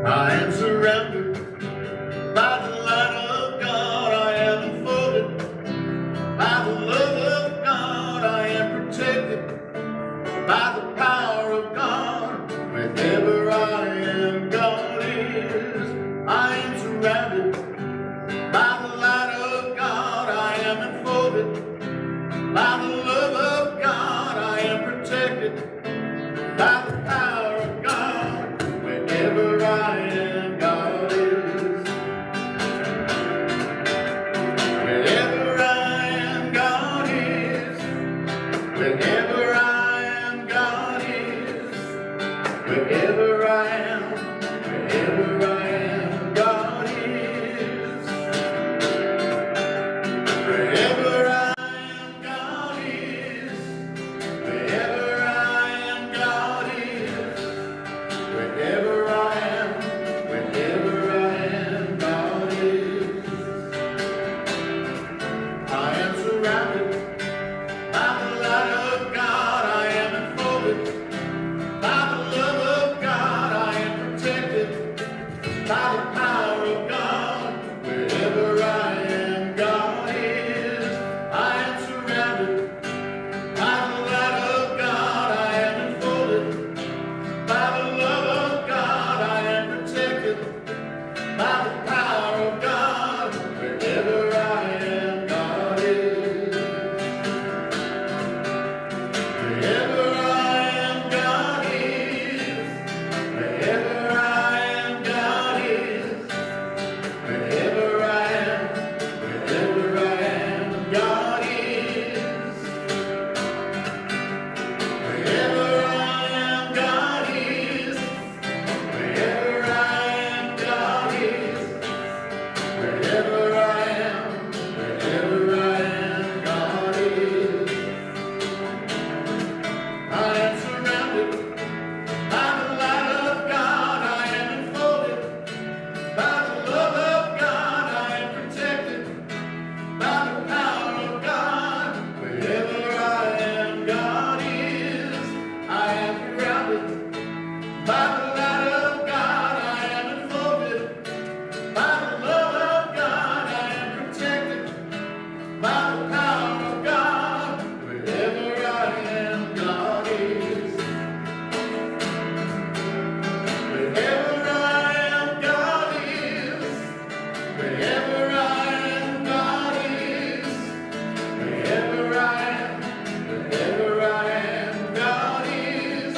I am surrounded by the light of God. I am enfolded by the love of God. I am protected by the power of God. Wherever I am, God is. I am surrounded by the light of God. I am enfolded by the love of God. I am protected by the power of God. Wherever I am, God is. Wherever I am, God is. Wherever I am, God is. Wherever I am, wherever I am, God is. Wherever I am, God is. Wherever I am, God is. Wherever I am, wherever I am, God is. I am surrounded by the light of God. I am enfolded by the love of God. I am protected by the power of God. Wherever I am, God is. I am surrounded by the light of God. I am enfolded by the love of God. I am protected by the power of God. Wherever I am, God is. Wherever I am, God is. Wherever I am, God is. Wherever I am, wherever I am, God is. Wherever I am, God is. Wherever I am, God is. Wherever I am, wherever I am, God is. I am surrounded by the light of God. I am enfolded by the love of God. I am protected by the power of God. Wherever I am, God is. I am surrounded by the light of God. I am enfolded by the love of God. I am protected by the power of God. Wherever I am, God is. Wherever I am, God is. Wherever I am, God is. Wherever I am, wherever I am, God is.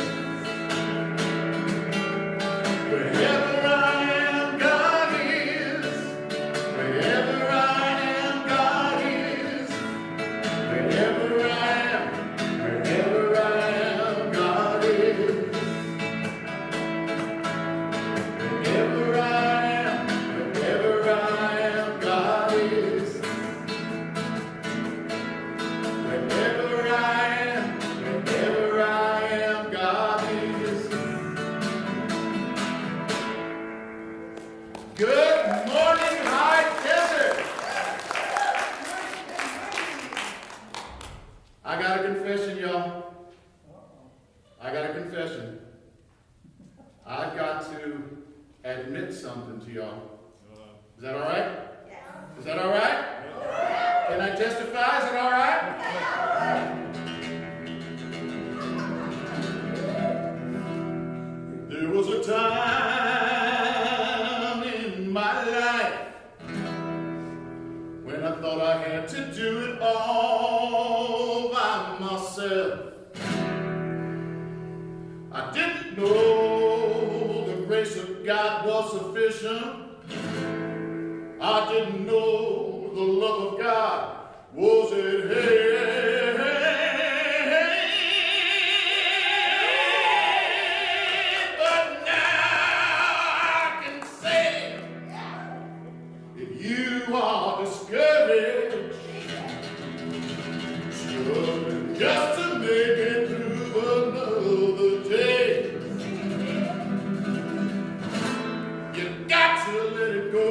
Wherever I am, God is. Wherever I am, God is. Wherever I am, wherever I am, God is. Wherever I am, wherever I am, God is. Wherever I am, wherever I am, God is. Good morning, High Desert. I got a confession, y'all. I got a confession. I've got to admit something to y'all. Is that all right? Is that all right? Can I testify? Is it all right? There was a time in my life when I thought I had to do it all by myself. I didn't know the grace of God was sufficient. I didn't know the love of God was at hand. But now I can say, if you are discouraged, struggling just to make it through another day, you got to let it go.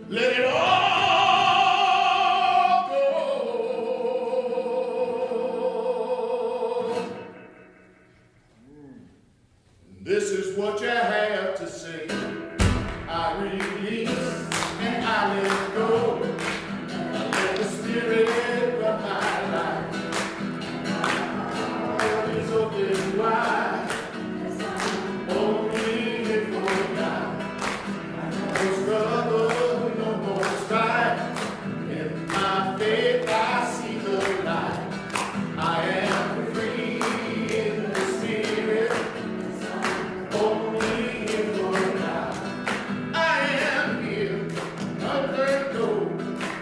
Let it all This is what you have to say. I release and I let go. I let the Spirit run my life. All is open wide. Only for God. No struggle, no more strife. In my faith I see the light. I am free in the Spirit. Only for God. I am here. I let go.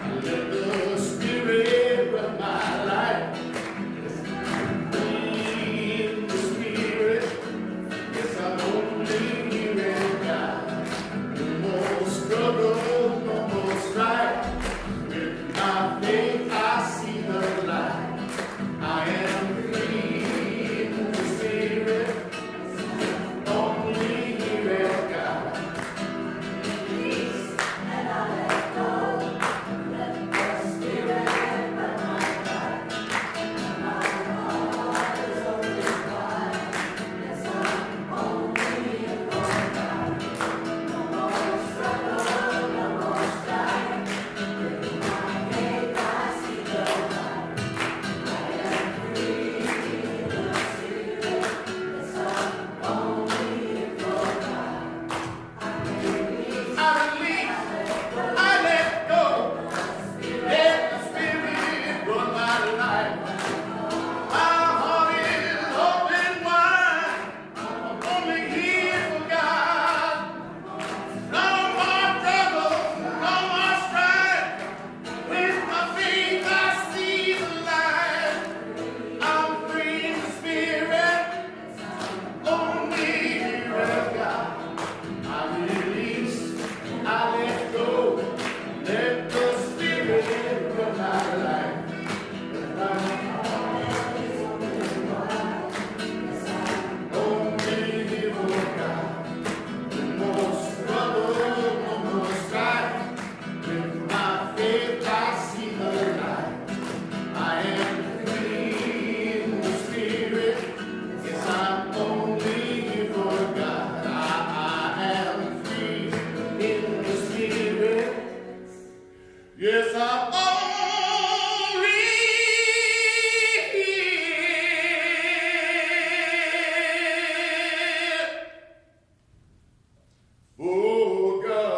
I let the Spirit run my life. Free in the Spirit. Yes, I'm only here in God. No more struggle, no more strife. With my faith I see the light. I am free in the Spirit. Only here in God. Release and I let go. Let the Spirit run my life. My heart is open wide. Yes, I'm only here for God. No more struggle, no more strife. With my faith I see the light. I am free in the Spirit. Yes, I'm only here for God. I release. I release, I let go. Let the Spirit run my life. My heart is open wide. I'm only here for God. No more trouble, no more strife. With my faith I see the light. I'm free in the Spirit. Only here in God. I release, I let go. Let the Spirit run my life. Only here for God. No more struggle, no more strife. With my faith I see the light. I am free in the Spirit. Yes, I'm only here for God. I am free in the Spirit. Yes, I'm only here for God.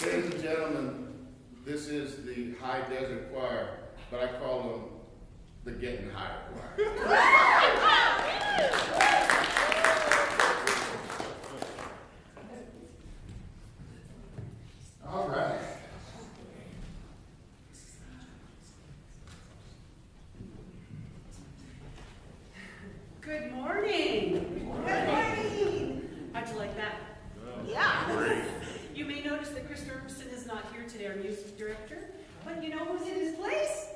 Ladies and gentlemen, this is the High Desert Choir, but I call them the Getting Higher Choir. All right. Good morning. Good morning. How'd you like that? Yeah. You may notice that Chris Ferguson is not here today, our music director. But you know who's in his place?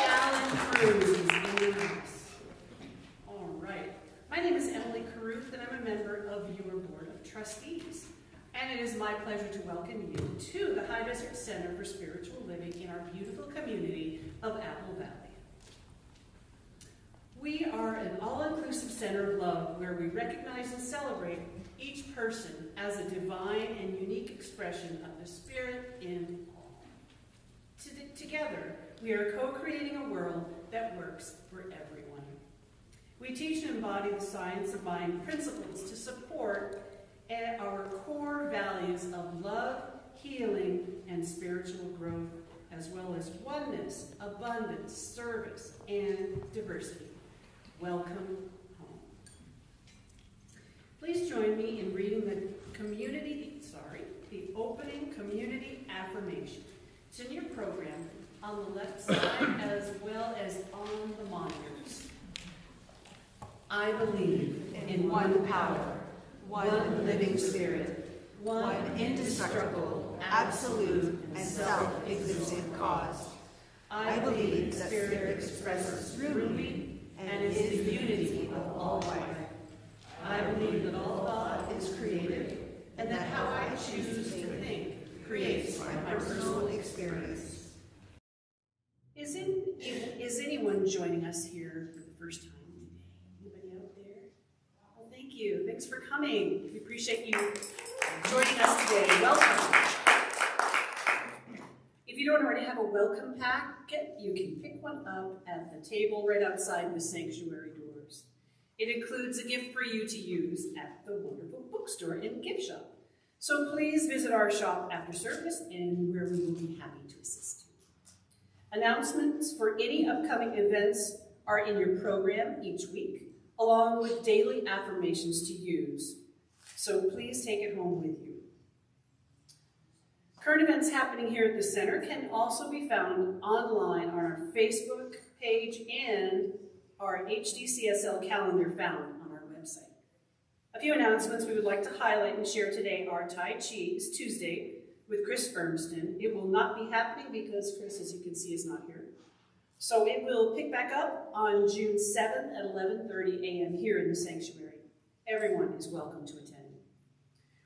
Allan Cruz is in the house. All right. My name is Caruth, and I'm a member of your Board of Trustees. And it is my pleasure to welcome you to the High Desert Center for Spiritual Living in our beautiful community of Apple Valley. We are an all-inclusive center of love where we recognize and celebrate each person as a divine and unique expression of the Spirit in all. Together, we are co-creating a world that works for everyone. We teach and embody the science of mind principles to support our core values of love, healing, and spiritual growth, as well as oneness, abundance, service, and diversity. Welcome home. Please join me in reading the opening community affirmation. It's in your program on the left side as well as on the monitors. I believe in one power, one living spirit, one indestructible, absolute, and self-existent cause. I believe that Spirit expresses through me and is the unity joining us here for the first time today? Anybody out there? Well, thank you. Thanks for coming. We appreciate you joining us today. Welcome. If you don't already have a welcome packet, you can pick one up at the table right outside the sanctuary doors. It includes a gift for you to use at the wonderful bookstore and gift shop. So please visit our shop after service, and where we will be happy to assist you. Announcements for any upcoming events are in your program each week, along with daily affirmations to use. So please take it home with you. Current events happening here at the center can also be found online on our Facebook page and our HDCSL calendar found on our website. A few announcements we would like to highlight and share today are Tai Chi is Tuesday with Chris Ermston. It will not be happening because Chris, as you can see, is not here. So it will pick back up on June 7th at 11:30 a.m. here in the sanctuary. Everyone is welcome to attend.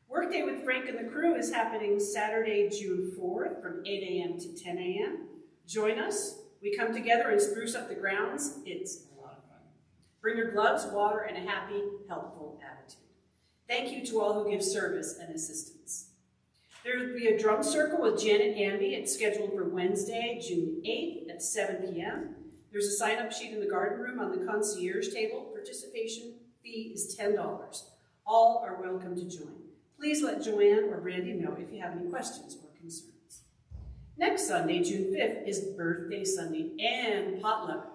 Workday with Frank and the crew is happening Saturday, June 4th from 8 a.m. to 10 a.m. Join us. We come together and spruce up the grounds. It's a lot of fun. Bring your gloves, water, and a happy, helpful attitude. Thank you to all who give service and assistance. There will be a drum circle with Janet Amby. It's scheduled for Wednesday, June 8th at 7 p.m. There's a sign-up sheet in the garden room on the concierge table. Participation fee is $10. All are welcome to join. Please let Joanne or Brandy know if you have any questions or concerns. Next Sunday, June 5th, is Birthday Sunday and potluck.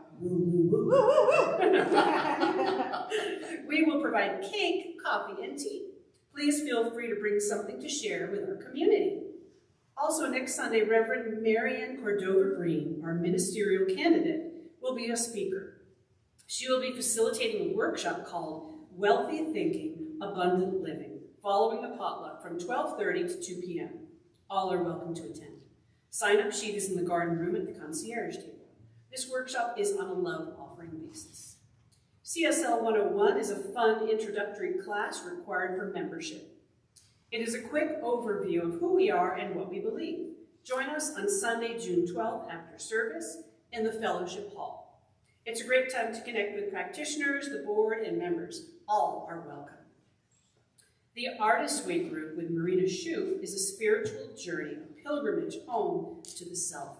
We will provide cake, coffee, and tea. Please feel free to bring something to share with our community. Also next Sunday, Reverend Marianne Cordova Green, our ministerial candidate, will be a speaker. She will be facilitating a workshop called Wealthy Thinking, Abundant Living, following the potluck from 12:30 to 2 p.m. All are welcome to attend. Sign-up sheet is in the garden room at the concierge table. This workshop is on a love offering basis. CSL 101 is a fun introductory class required for membership. It is a quick overview of who we are and what we believe. Join us on Sunday, June 12th after service in the fellowship hall. It's a great time to connect with practitioners, the board, and members. All are welcome. The Artist Week group with Marina Shue is a spiritual journey, a pilgrimage home to the self.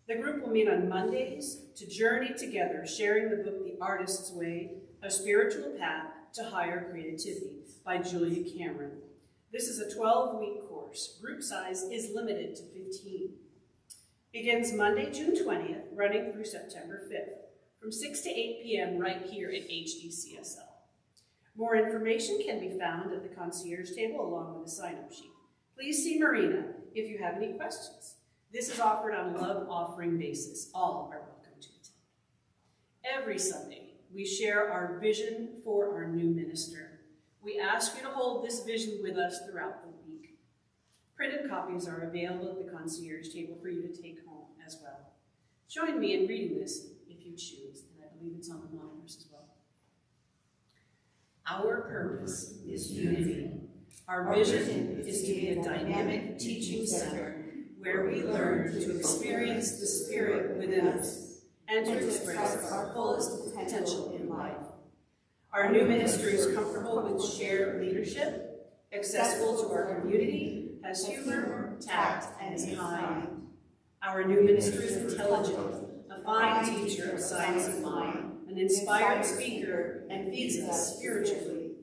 The group will meet on Mondays to journey together, sharing the book The Artist's Way, A Spiritual Path to Higher Creativity by Julia Cameron. This is a 12-week course. Group size is limited to 15. Begins Monday, June 20th, running through September 5th, from 6 to 8 p.m. right here at HDCSL. More information can be found at the concierge table along with a sign-up sheet. Please see Marina if you have any questions. This is offered on a love offering basis. All are welcome to attend. Every Sunday, we share our vision for our new minister. We ask you to hold this vision with us throughout the week. Printed copies are available at the concierge table for you to take home as well. Join me in reading this if you choose, and I believe it's on the monitors as well. Our purpose is unity. Our vision is to be a dynamic teaching center where we learn to experience the Spirit within us and to express our fullest potential in life. Our new ministry is comfortable with shared leadership, accessible to our community, has humor, tact, and is kind. Our new ministry is intelligent, a fine teacher of science of mind, an inspired speaker, and feeds us spiritually.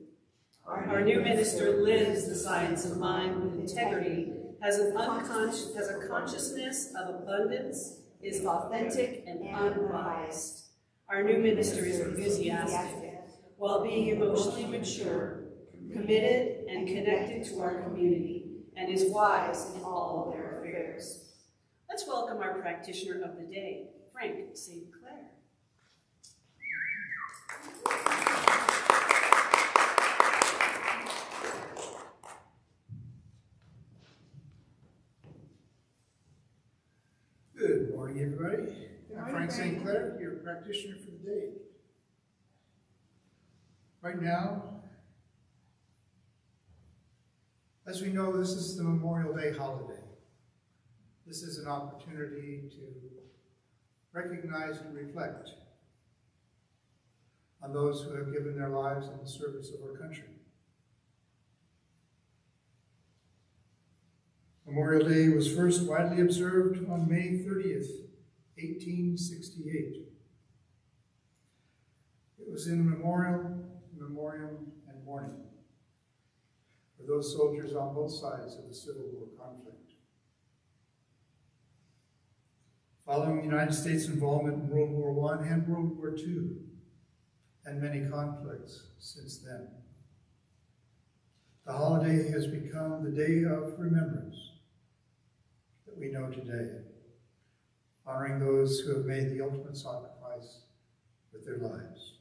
Our new minister lives the science of mind with integrity, has a consciousness of abundance, is authentic and unbiased. Our new minister is enthusiastic, while being emotionally mature, committed and connected to our community, and is wise in all their affairs. Let's welcome our practitioner of the day, Frank St. Clair. Good morning, everybody. I'm Frank St. Clair, your practitioner for the day. Right now, as we know, this is the Memorial Day holiday. This is an opportunity to recognize and reflect on those who have given their lives in the service of our country. Memorial Day was first widely observed on May 30th, 1868. It was in memoriam, and mourning for those soldiers on both sides of the Civil War conflict. Following the United States' involvement in World War I and World War II, and many conflicts since then, the holiday has become the day of remembrance that we know today, honoring those who have made the ultimate sacrifice with their lives.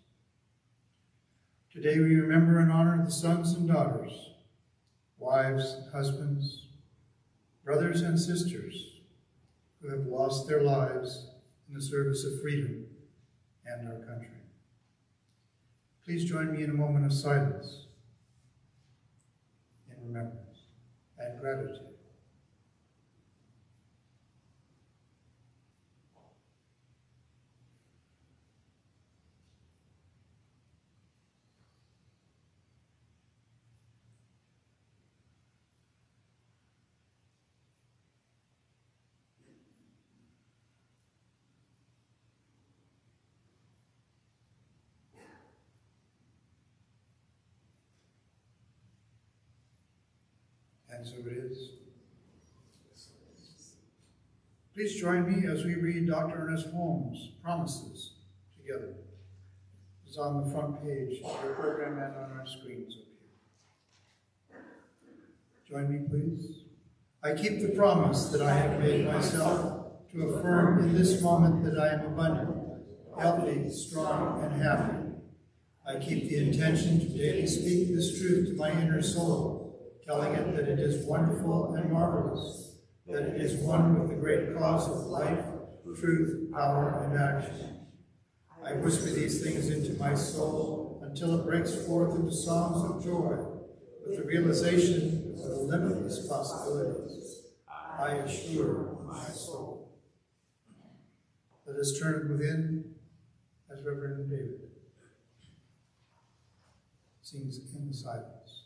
Today we remember and honor the sons and daughters, wives and husbands, brothers and sisters who have lost their lives in the service of freedom and our country. Please join me in a moment of silence in remembrance and gratitude. And so it is. Please join me as we read Dr. Ernest Holmes' Promises together. It's on the front page of your program and on our screens up here. Join me, please. I keep the promise that I have made myself to affirm in this moment that I am abundant, healthy, strong, and happy. I keep the intention to daily speak this truth to my inner soul, telling it that it is wonderful and marvelous, that it is one with the great cause of life, truth, power, and action. I whisper these things into my soul until it breaks forth into songs of joy with the realization of the limitless possibilities. I assure my soul. Let us turn within as Reverend David sings in the silence.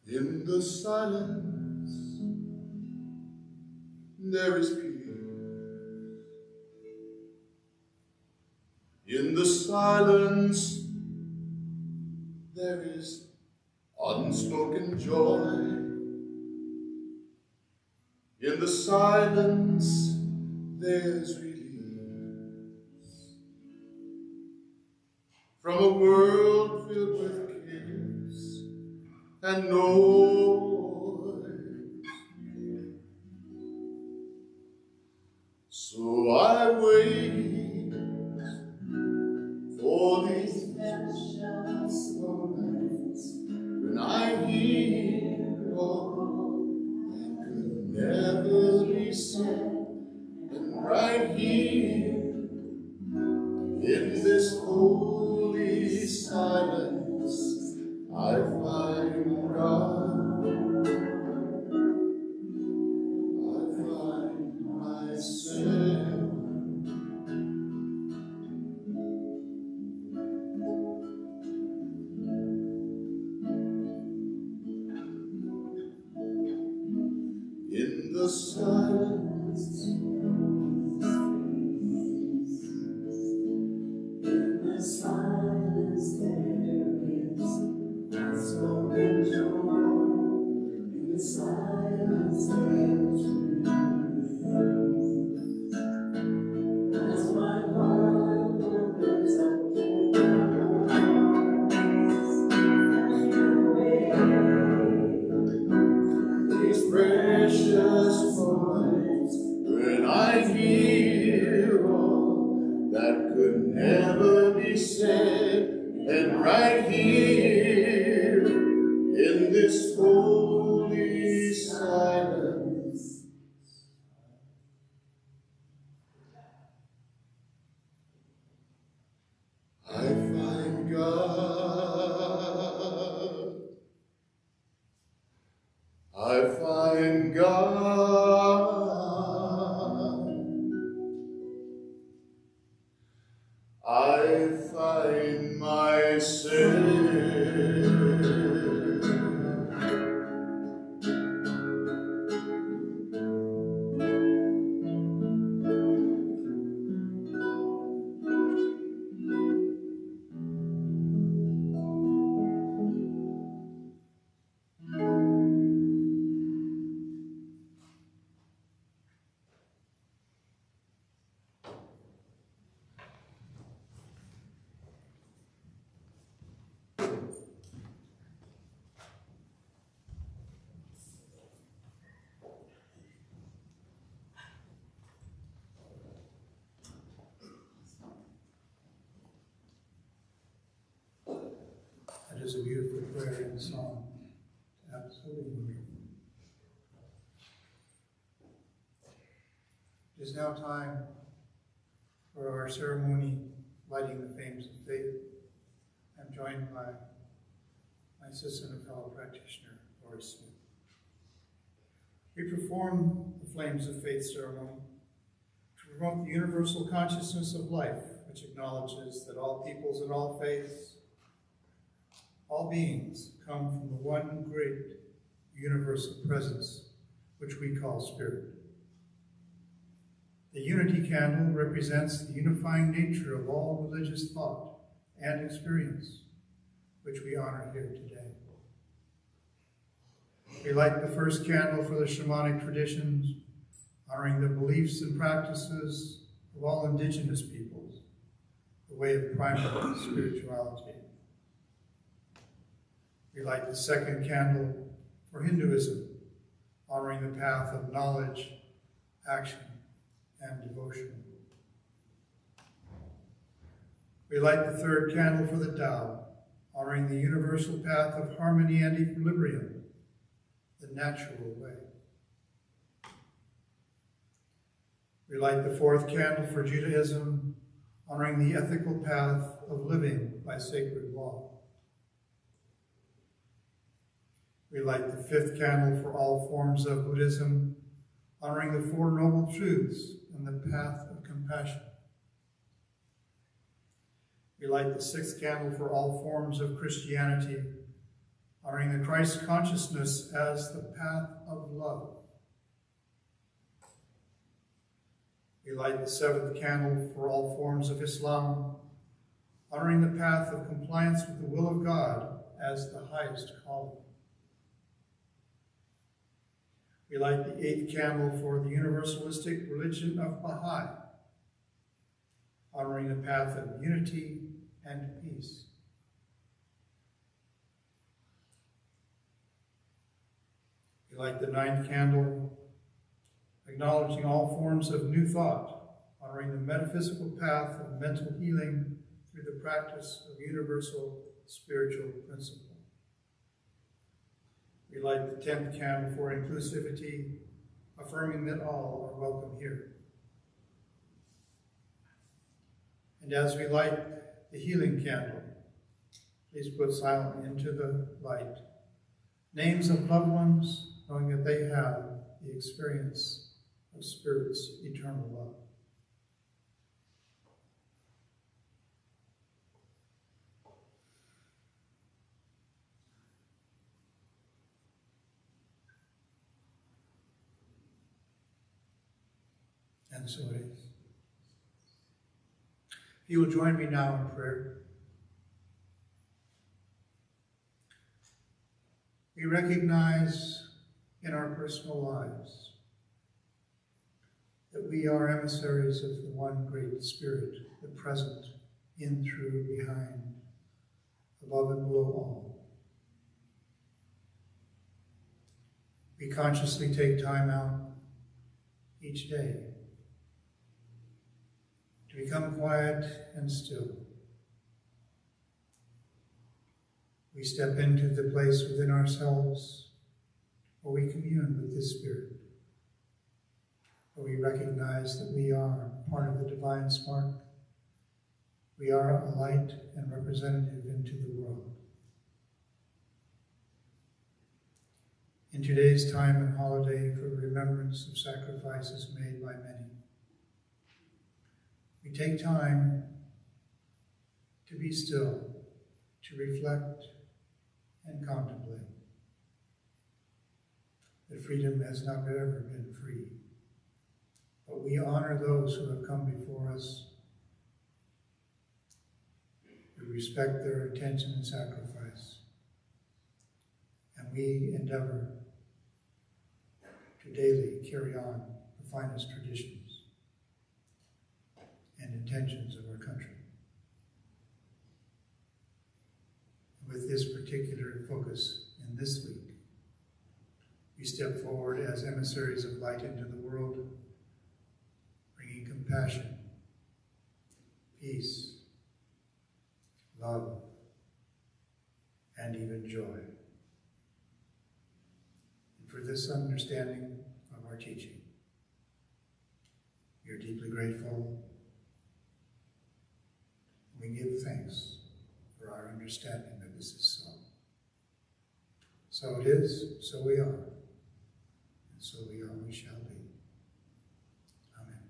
In the silence, there is peace. In the silence, there is unspoken joy. In the silence, there's release from a world filled with chaos and noise. So I wait for these precious moments when I hear all that could never be said, and right here in this holy silence I find God. I find myself. In the silence, In the silence there is unspoken joy. In the silence there's release. As my heart opens up could never be said, and right here in this holy silence, I find God. I find God. I find myself. That is a beautiful prayer and song. Absolutely. It is now time for our ceremony, lighting the flames of faith. I'm joined by my sister and fellow practitioner, RScP. We perform the flames of faith ceremony to promote the universal consciousness of life, which acknowledges that all peoples and all faiths, all beings come from the one great universal presence, which we call Spirit. The unity candle represents the unifying nature of all religious thought and experience, which we honor here today. We light the first candle for the shamanic traditions, honoring the beliefs and practices of all indigenous peoples, the way of primal spirituality. We light the second candle for Hinduism, honoring the path of knowledge, action, and devotion. We light the third candle for the Tao, honoring the universal path of harmony and equilibrium, the natural way. We light the fourth candle for Judaism, honoring the ethical path of living by sacred law. We light the fifth candle for all forms of Buddhism, honoring the Four Noble Truths and the path of compassion. We light the sixth candle for all forms of Christianity, honoring the Christ consciousness as the path of love. We light the seventh candle for all forms of Islam, honoring the path of compliance with the will of God as the highest calling. We light the eighth candle for the universalistic religion of Baha'i, honoring the path of unity and peace. We light the ninth candle, acknowledging all forms of new thought, honoring the metaphysical path of mental healing through the practice of universal spiritual principle. We light the 10th candle for inclusivity, affirming that all are welcome here. And as we light the healing candle, please put silently into the light names of loved ones, knowing that they have the experience of Spirit's eternal love. And so it is. If you will join me now in prayer. We recognize in our personal lives that we are emissaries of the one great Spirit, the present, in, through, behind, above and below all. We consciously take time out each day to to become quiet and still. We step into the place within ourselves where we commune with this Spirit, where we recognize that we are part of the divine spark. We are a light and representative into the world. In today's time and holiday for the remembrance of sacrifices made by many, we take time to be still, to reflect and contemplate that freedom has not ever been free. But we honor those who have come before us. We respect their attention and sacrifice. And we endeavor to daily carry on the finest traditions and intentions of our country. With this particular focus in this week, we step forward as emissaries of light into the world, bringing compassion, peace, love, and even joy. And for this understanding of our teaching, we are deeply grateful. We give thanks for our understanding that this is so. So it is, so we are, and so we are, we shall be. Amen.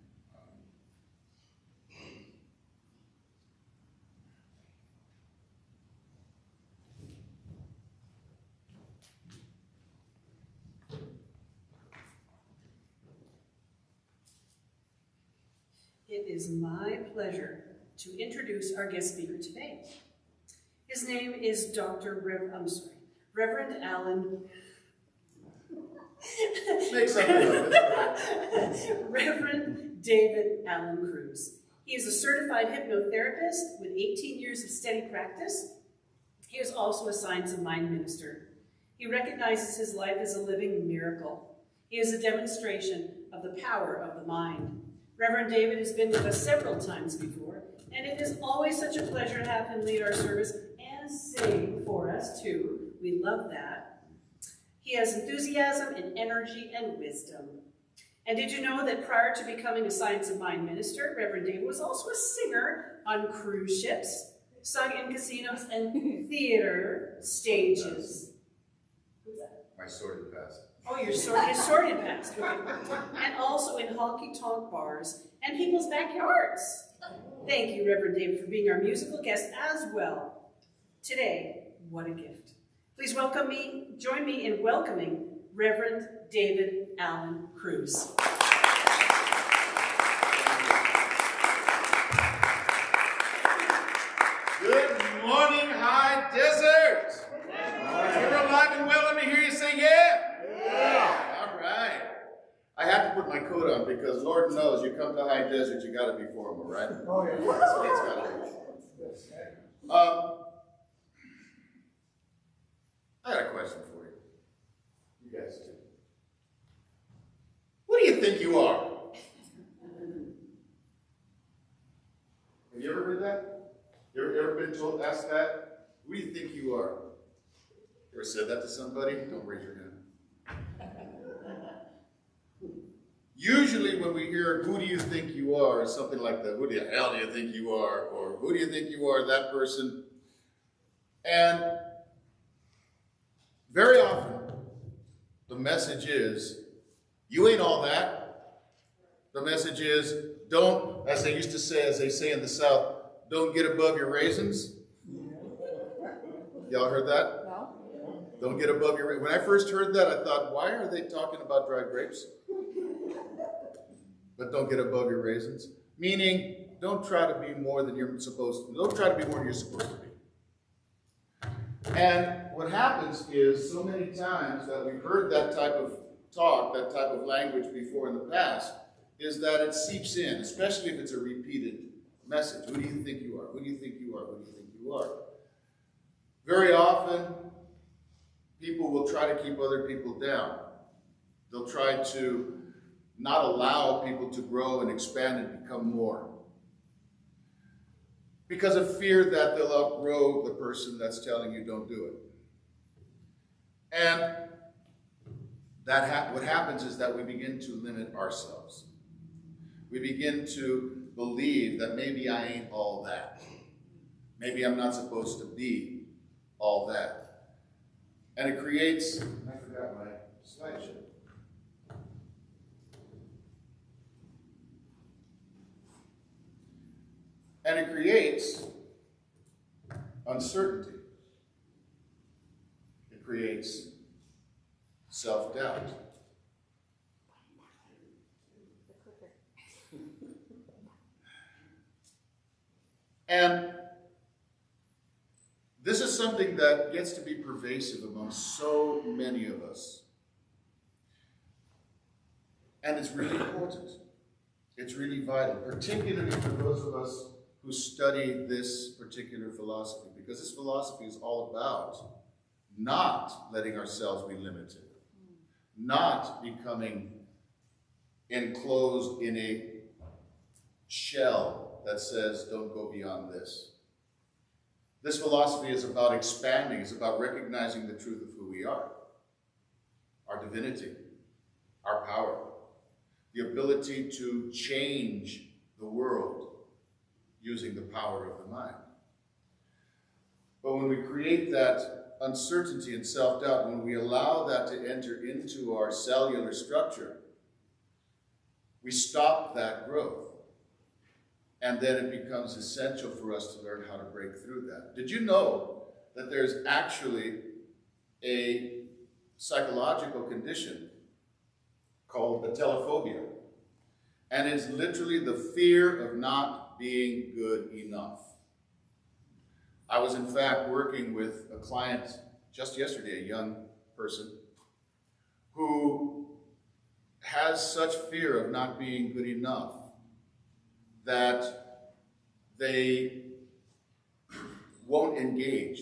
It is my pleasure to introduce our guest speaker today. His name is Reverend Allan. Make something of it. Reverend David Allan Cruz. He is a certified hypnotherapist with 18 years of steady practice. He is also a Science of Mind minister. He recognizes his life as a living miracle. He is a demonstration of the power of the mind. Reverend David has been with us several times before, and it is always such a pleasure to have him lead our service and sing for us, too. We love that. He has enthusiasm and energy and wisdom. And did you know that prior to becoming a Science of Mind minister, Reverend David was also a singer on cruise ships, sung in casinos and theater stages? Who's that? My sordid past. Oh, his sordid past. Okay. And also in honky-tonk bars and people's backyards. Thank you, Reverend David, for being our musical guest as well. Today, what a gift. Please join me in welcoming Reverend David Allan Cruz. Good morning, High Desert. You're alive and well. Let me hear you say yeah. Yeah. All right. I have to put my coat on because Lord knows you come to High Desert, you got to be formal, right? Oh, yeah. That's what it's got to be. I got a question for you. You guys do. What do you think you are? Have you ever heard that? You ever been asked that? Who do you think you are? You ever said that to somebody? Don't raise your hand. Usually when we hear, who do you think you are, or something like that, who the hell do you think you are, or who do you think you are, that person? And very often, the message is, you ain't all that. The message is, don't, as they say in the South, don't get above your raisins. Y'all heard that? No. Don't get above your raisins. When I first heard that, I thought, why are they talking about dried grapes? But don't get above your raisins. Meaning, don't try to be more than you're supposed to. Don't try to be more than you're supposed to be. And what happens is, so many times that we've heard that type of talk, that type of language before in the past, is that it seeps in, especially if it's a repeated message. Who do you think you are? Who do you think you are? Who do you think you are? Very often, people will try to keep other people down. They'll try to not allow people to grow and expand and become more. because of fear that they'll outgrow the person that's telling you don't do it. And what happens is that we begin to limit ourselves. We begin to believe that maybe I ain't all that. Maybe I'm not supposed to be all that. And it creates, I forgot my slideshow. And it creates uncertainty. It creates self-doubt. And this is something that gets to be pervasive among so many of us. And it's really important. It's really vital, particularly for those of us who study this particular philosophy, because this philosophy is all about not letting ourselves be limited, not becoming enclosed in a shell that says, don't go beyond this. This philosophy is about expanding, it's about recognizing the truth of who we are, our divinity, our power, the ability to change the world using the power of the mind. But when we create that uncertainty and self-doubt, when we allow that to enter into our cellular structure, we stop that growth. And then it becomes essential for us to learn how to break through that. Did you know that there's actually a psychological condition called atelophobia? And it's literally the fear of not being good enough. I was in fact working with a client just yesterday, a young person, who has such fear of not being good enough that they won't engage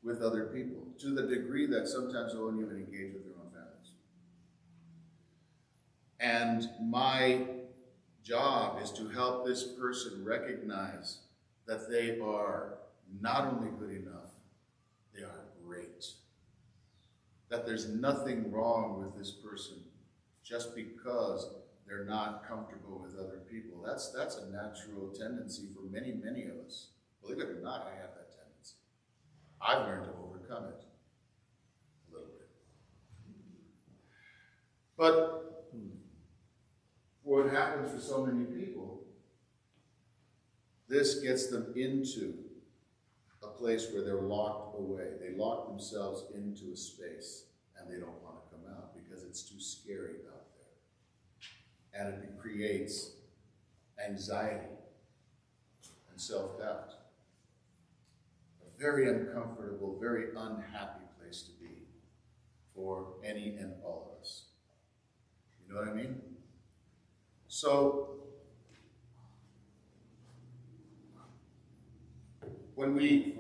with other people, to the degree that sometimes they won't even engage with their own families. And my job is to help this person recognize that they are not only good enough, they are great. That there's nothing wrong with this person just because they're not comfortable with other people. That's a natural tendency for many, many of us. Believe it or not, I have that tendency. I've learned to overcome it a little bit. But what happens for so many people, this gets them into a place where they're locked away. They lock themselves into a space and they don't want to come out because it's too scary out there. And it creates anxiety and self-doubt. A very uncomfortable, very unhappy place to be for any and all of us. You know what I mean? So, when we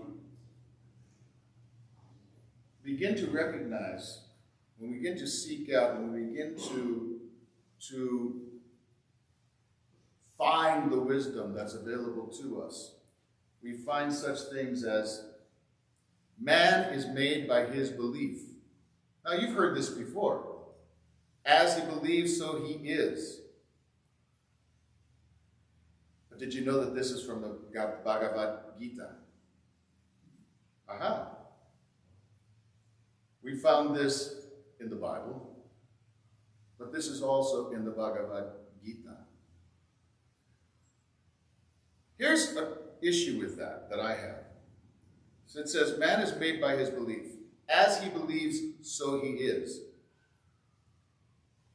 begin to recognize, when we begin to seek out, when we begin to find the wisdom that's available to us, we find such things as man is made by his belief. Now, you've heard this before. As he believes, so he is. But did you know that this is from the Bhagavad Gita? Aha. We found this in the Bible, but this is also in the Bhagavad Gita. Here's an issue with that I have. So it says, man is made by his belief. As he believes, so he is.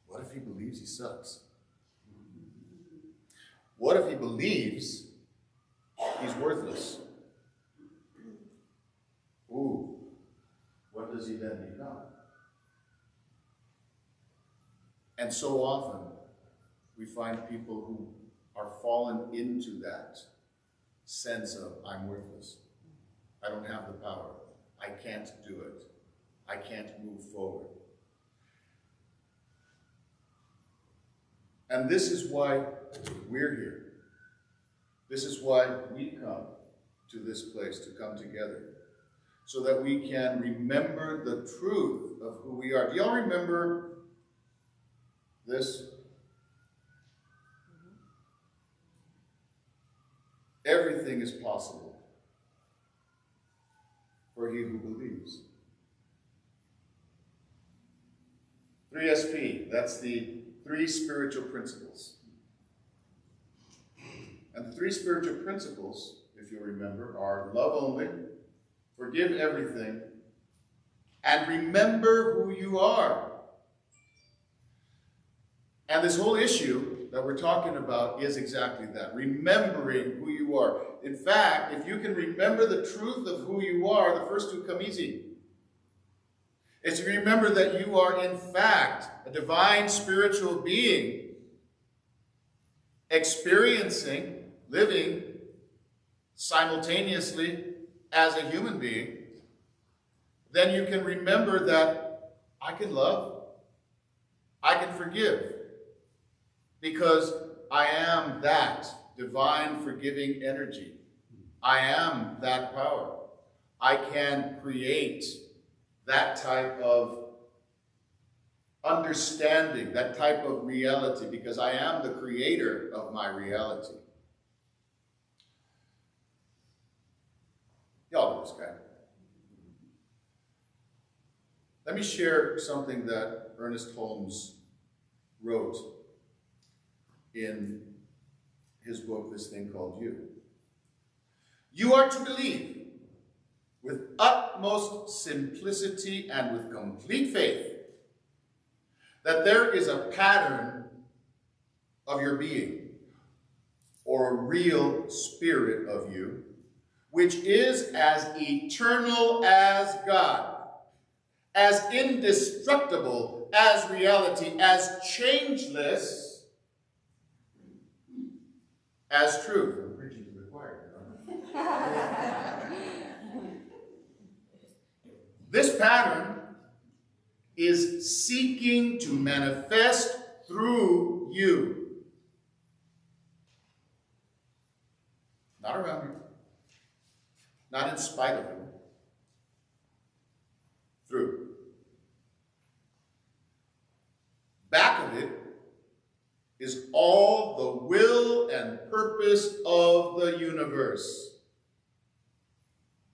What if he believes he sucks? What if he believes he's worthless? Ooh, what does he then become? And so often, we find people who are fallen into that sense of, I'm worthless. I don't have the power. I can't do it. I can't move forward. And this is why we're here. This is why we come to this place, to come together, so that we can remember the truth of who we are. Do y'all remember this? Everything is possible for he who believes. 3SP, that's the 3 spiritual principles. And the 3 spiritual principles, if you'll remember, are love only, forgive everything, and remember who you are. And this whole issue that we're talking about is exactly that, remembering who you are. In fact, if you can remember the truth of who you are, the first 2 come easy. It's to remember that you are, in fact, a divine spiritual being, experiencing, living simultaneously as a human being. Then you can remember that I can love, I can forgive, because I am that divine forgiving energy. I am that power. I can create that type of understanding, that type of reality, because I am the creator of my reality. Y'all know this guy. Let me share something that Ernest Holmes wrote in his book, this thing called You. You are to believe with utmost simplicity and with complete faith that there is a pattern of your being, or a real spirit of you, which is as eternal as God, as indestructible as reality, as changeless as truth. I'm preaching to the choir. This pattern is seeking to manifest through you. Not around you. Not in spite of you. Through. Back of it is all the will and purpose of the universe.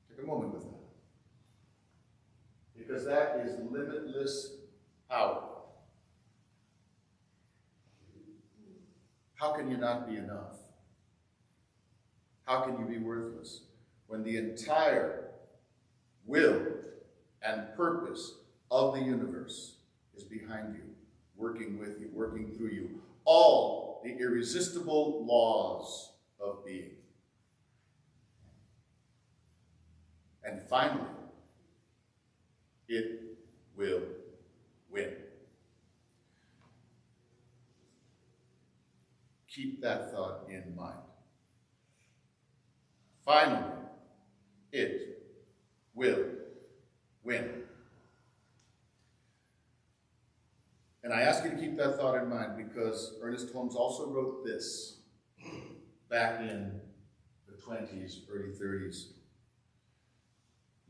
Take a moment with that. Because that is limitless power. How can you not be enough? How can you be worthless when the entire will and purpose of the universe is behind you, working with you, working through you? All the irresistible laws of being. And finally, it will win. Keep that thought in mind. Finally, it will win. And I ask you to keep that thought in mind because Ernest Holmes also wrote this back in the 20s, early 30s.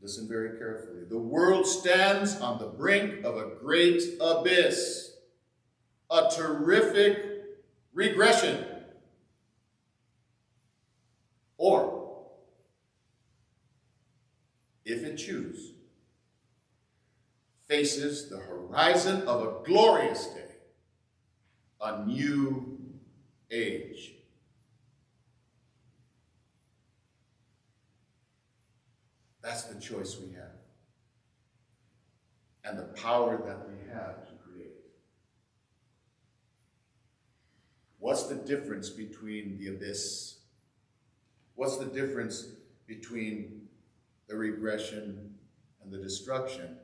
Listen very carefully. The world stands on the brink of a great abyss, a terrific regression, or, if it choose, faces the horizon of a glorious day, a new age. That's the choice we have, and the power that we have to create. What's the difference between the abyss? What's the difference between the regression and the destruction,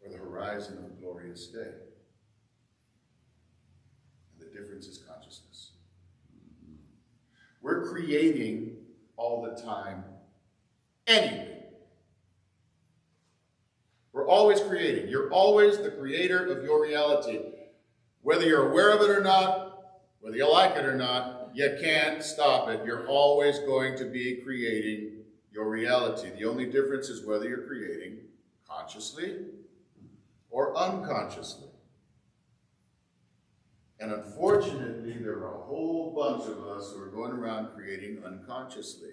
or the horizon of a glorious day? And the difference is consciousness. We're creating all the time anyway. We're always creating. You're always the creator of your reality. Whether you're aware of it or not, Whether you like it or not, you can't stop it. You're always going to be creating your reality. The only difference is whether you're creating consciously or unconsciously. And unfortunately, there are a whole bunch of us who are going around creating unconsciously.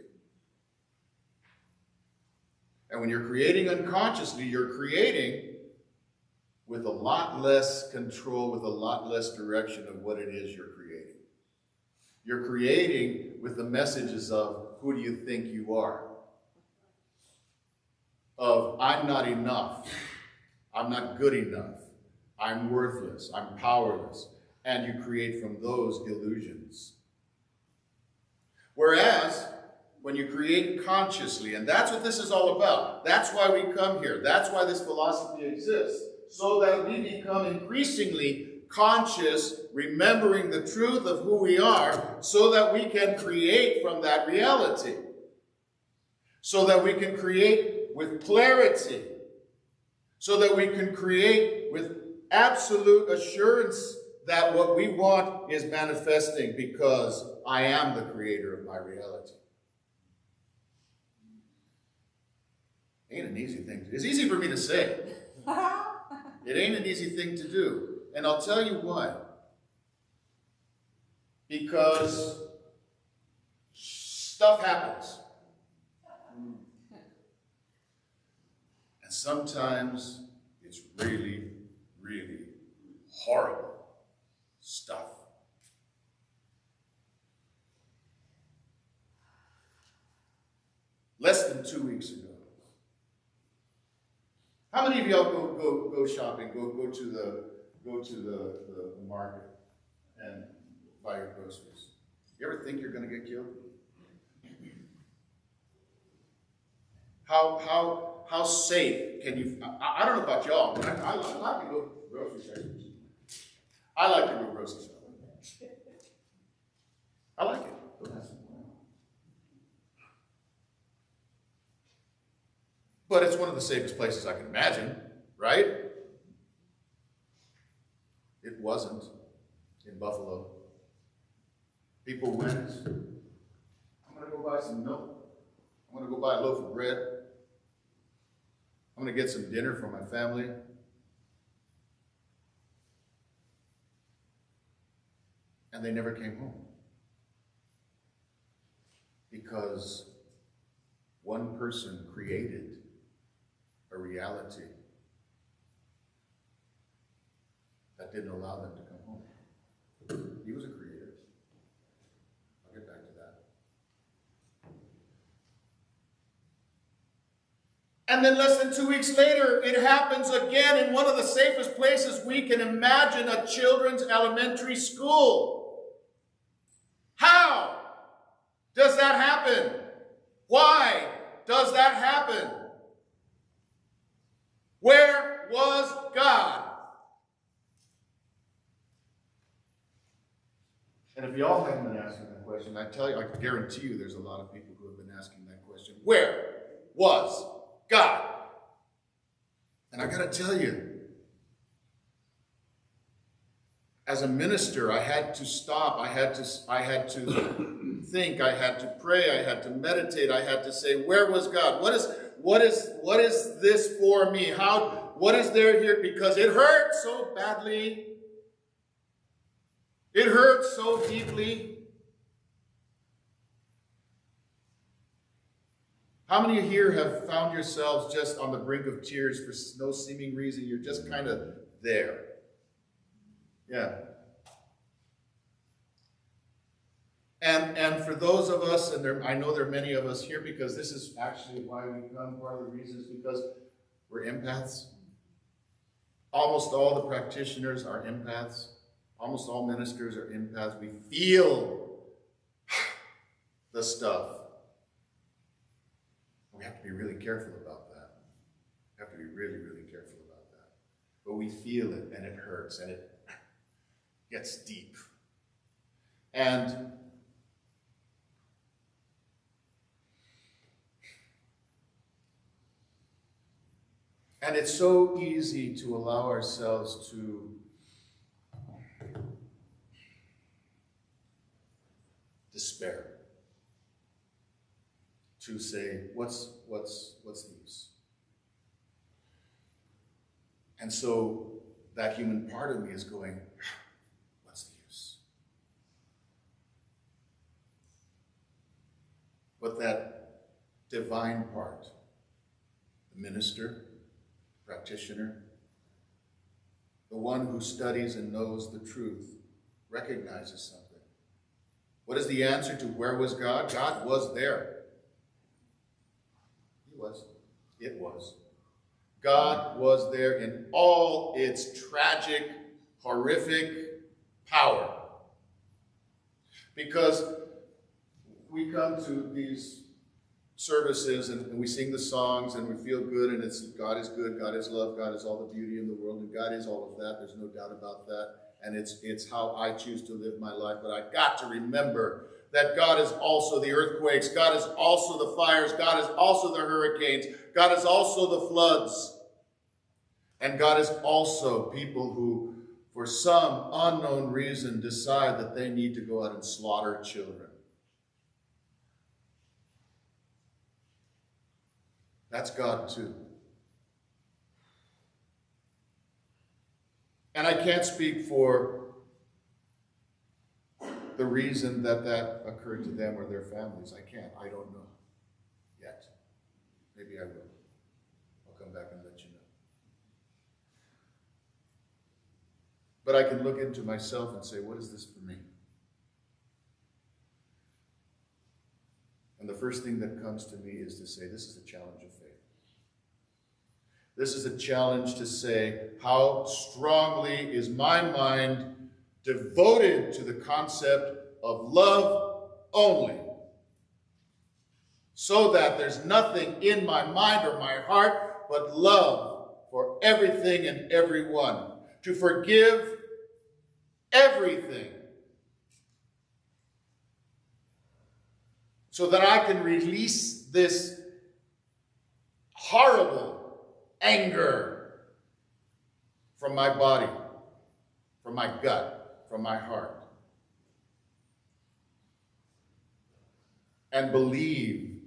And when you're creating unconsciously, you're creating with a lot less control, with a lot less direction of what it is you're creating. You're creating with the messages of, who do you think you are? Of, I'm not enough. I'm not good enough. I'm worthless. I'm powerless. And you create from those illusions. Whereas, when you create consciously, and that's what this is all about. That's why we come here. That's why this philosophy exists. So that we become increasingly conscious, remembering the truth of who we are, so that we can create from that reality. So that we can create with clarity. So that we can create with absolute assurance that what we want is manifesting, because I am the creator of my reality. Ain't an easy thing. It's easy for me to say. It ain't an easy thing to do. And I'll tell you why. Because stuff happens. And sometimes it's really, really horrible stuff. Less than 2 weeks ago. How many of y'all go shopping, go to the market and buy your groceries? You ever think you're going to get killed? How safe can you? I don't know about y'all, but I like to go grocery shopping. I like to go grocery shopping. I like it. But it's one of the safest places I can imagine, right? It wasn't in Buffalo. People went, I'm going to go buy some milk. I'm going to go buy a loaf of bread. I'm going to get some dinner for my family. And they never came home. Because one person created a reality that didn't allow them to come home. He was a creator. I'll get back to that. And then less than 2 weeks later, it happens again in one of the safest places we can imagine, a children's elementary school. How does that happen? Why does that happen? Where was God? And if y'all haven't been asking that question, I tell you, I can guarantee you there's a lot of people who have been asking that question. Where was God? And I got to tell you, as a minister, I had to stop. I had to think. I had to pray. I had to meditate. I had to say, where was God? What is this for me? What is there here? Because it hurt so badly. It hurt so deeply. How many here have found yourselves just on the brink of tears for no seeming reason? You're just kind of there. Yeah. And for those of us, and I know there are many of us here, because this is actually why we come, part of the reason is because we're empaths. Almost all the practitioners are empaths. Almost all ministers are empaths. We feel the stuff. We have to be really careful about that. We have to be really, really careful about that. But we feel it, and it hurts, and it gets deep. And it's so easy to allow ourselves to despair. To say, what's the use? And so that human part of me is going, what's the use? But that divine part, the minister, practitioner, the one who studies and knows the truth, recognizes something. What is the answer to where was God? God was there. He was. It was. God was there in all its tragic, horrific power. Because we come to these services and we sing the songs and we feel good, and it's God is good, God is love, God is all the beauty in the world, and God is all of that. There's no doubt about that. And it's how I choose to live my life. But I got to remember that God is also the earthquakes, God is also the fires, God is also the hurricanes, God is also the floods. And God is also people who, for some unknown reason, decide that they need to go out and slaughter children. That's God too. And I can't speak for the reason that occurred to them or their families. I can't. I don't know yet. Maybe I will. I'll come back and let you know. But I can look into myself and say, what is this for me? And the first thing that comes to me is to say, this is a challenge of faith. This is a challenge to say, how strongly is my mind devoted to the concept of love only, so that there's nothing in my mind or my heart but love for everything and everyone, to forgive everything, so that I can release this horrible anger from my body, from my gut, from my heart, and believe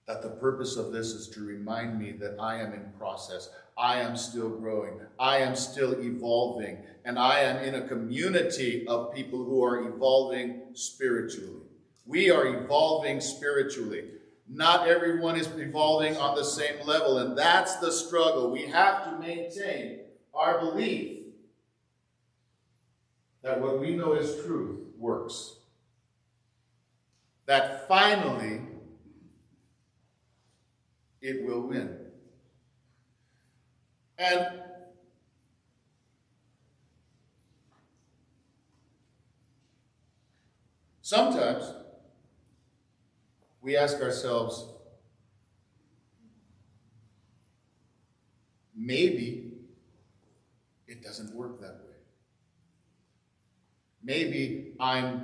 that the purpose of this is to remind me that I am in process, I am still growing, I am still evolving, and I am in a community of people who are evolving spiritually. We are evolving spiritually. Not everyone is evolving on the same level, and that's the struggle. We have to maintain our belief that what we know is truth works. That finally it will win. And sometimes we ask ourselves, maybe it doesn't work that way. Maybe I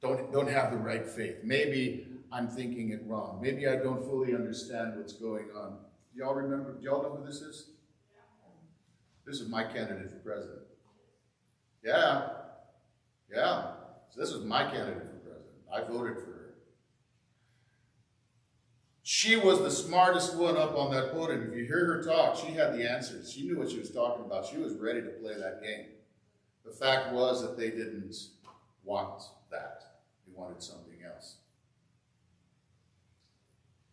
don't have the right faith. Maybe I'm thinking it wrong. Maybe I don't fully understand what's going on. Do y'all remember? Do y'all know who this is? This is my candidate for president. Yeah. So this was my candidate for president. I voted for her. She was the smartest one up on that podium. If you hear her talk, she had the answers. She knew what she was talking about. She was ready to play that game. The fact was that they didn't want that. They wanted something else.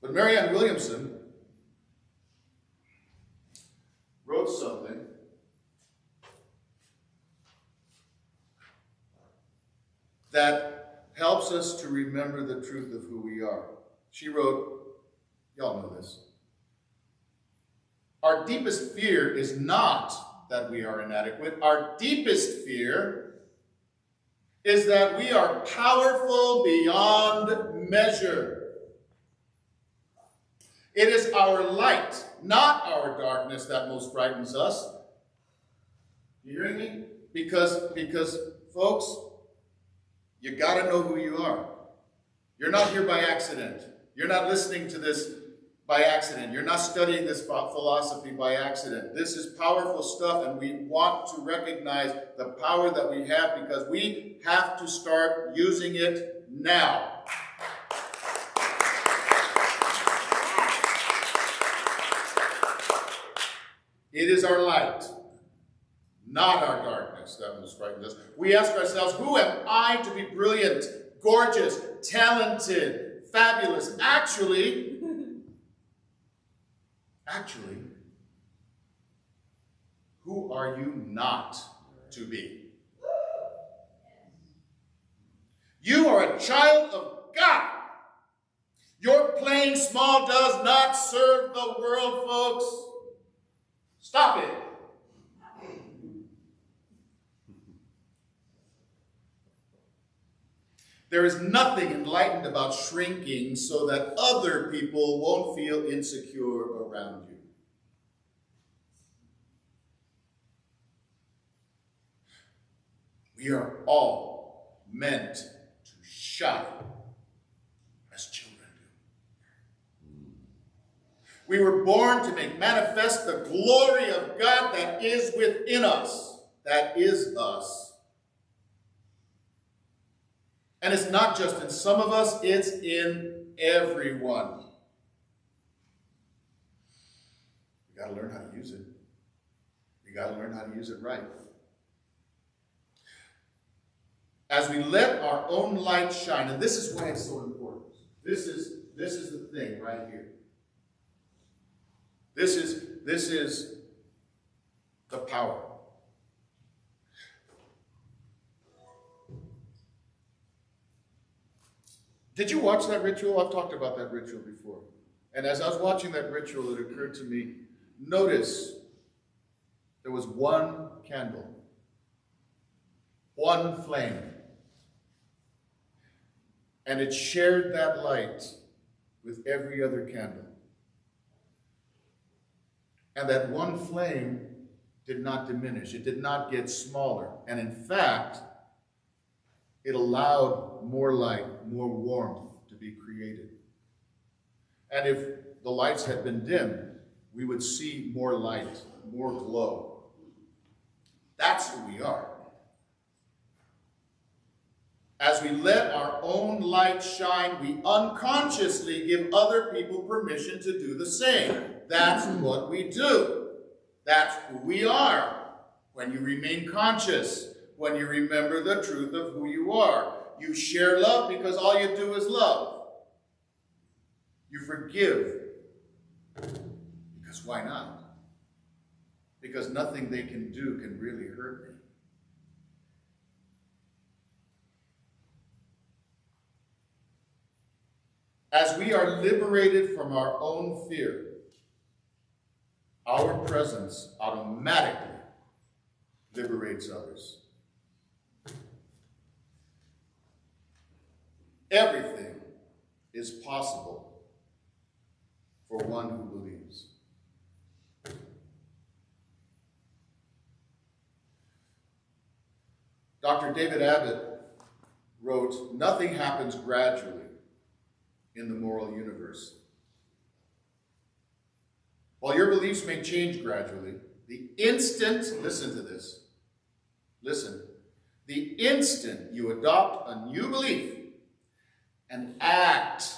But Marianne Williamson wrote something that helps us to remember the truth of who we are. She wrote, y'all know this, our deepest fear is not that we are inadequate. Our deepest fear is that we are powerful beyond measure. It is our light, not our darkness, that most frightens us. You hearing me? Because folks, you got to know who you are. You're not here by accident. You're not listening to this by accident. You're not studying this philosophy by accident. This is powerful stuff, and we want to recognize the power that we have because we have to start using it now. It is our light, not our darkness, that was frightening us. We ask ourselves, who am I to be brilliant, gorgeous, talented, fabulous? Actually, who are you not to be? You are a child of God. Your playing small does not serve the world, folks. Stop it. There is nothing enlightened about shrinking so that other people won't feel insecure around you. We are all meant to shine as children do. We were born to make manifest the glory of God that is within us. That is us. And it's not just in some of us, it's in everyone. We got to learn how to use it. We got to learn how to use it right. As we let our own light shine, and this is why it's so important. This is the thing right here. This is the power. Did you watch that ritual? I've talked about that ritual before. And as I was watching that ritual, it occurred to me, notice there was one candle, one flame. And it shared that light with every other candle. And that one flame did not diminish. It did not get smaller. And in fact, it allowed more light, more warmth to be created. And if the lights had been dimmed, we would see more light, more glow. That's who we are. As we let our own light shine, we unconsciously give other people permission to do the same. That's what we do. That's who we are. When you remain conscious, when you remember the truth of who you are. You share love because all you do is love. You forgive because why not? Because nothing they can do can really hurt me. As we are liberated from our own fear, our presence automatically liberates others. Everything is possible for one who believes. Dr. David Abbott wrote, "Nothing happens gradually in the moral universe. While your beliefs may change gradually, the instant, listen to this, listen, the instant you adopt a new belief and act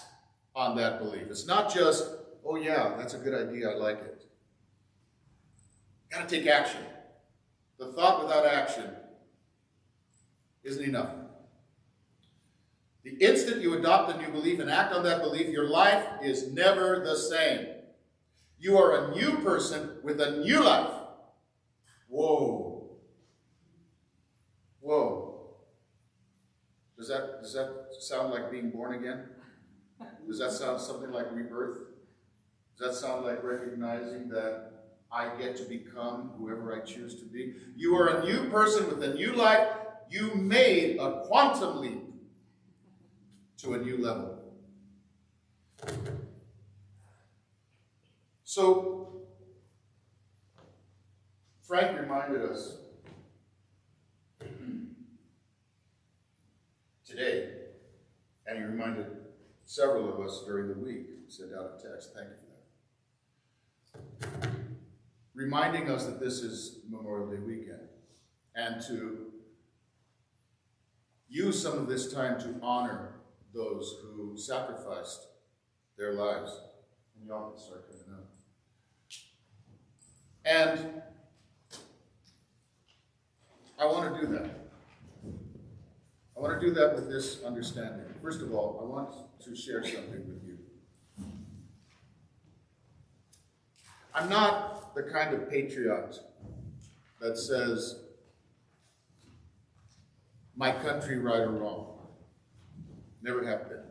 on that belief, it's not just, oh yeah, that's a good idea, I like it. Got to take action. The thought without action isn't enough. The instant you adopt a new belief and act on that belief, your life is never the same. You are a new person with a new life. Whoa. Whoa. Does that sound like being born again? Does that sound something like rebirth? Does that sound like recognizing that I get to become whoever I choose to be? You are a new person with a new life. You made a quantum leap to a new level. So, Frank reminded us today, and he reminded several of us during the week. He sent out a text. Thank you for that, reminding us that this is Memorial Day weekend, and to use some of this time to honor those who sacrificed their lives. And y'all can start coming up. And I want to do that. I want to do that with this understanding. First of all, I want to share something with you. I'm not the kind of patriot that says, my country right or wrong. Never have been.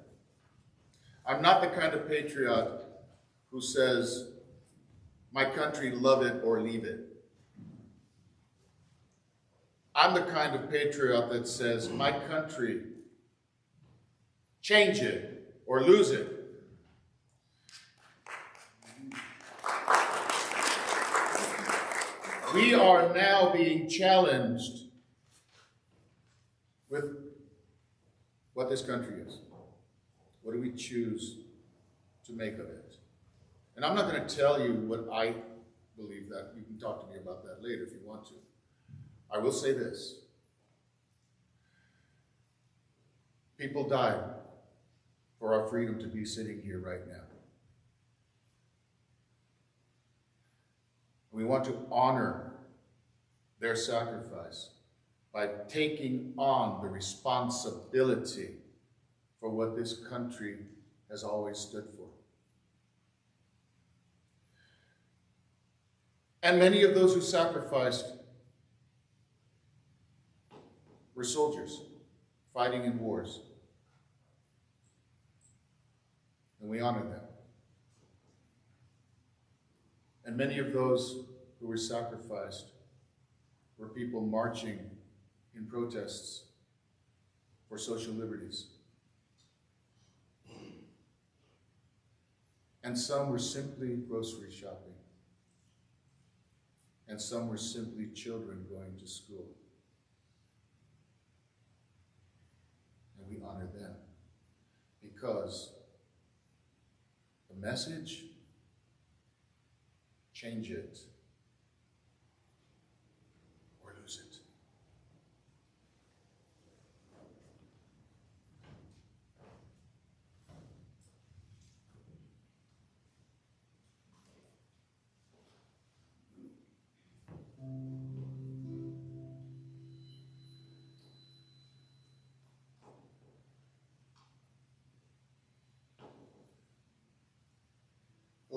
I'm not the kind of patriot who says, my country, love it or leave it. I'm the kind of patriot that says, my country, change it or lose it. We are now being challenged with what this country is. What do we choose to make of it? And I'm not going to tell you what I believe that. You can talk to me about that later if you want to. I will say this. People died for our freedom to be sitting here right now. We want to honor their sacrifice by taking on the responsibility for what this country has always stood for. And many of those who sacrificed were soldiers fighting in wars. And we honor them. And many of those who were sacrificed were people marching in protests for social liberties. And some were simply grocery shopping. And some were simply children going to school. And we honor them because the message, change it or lose it.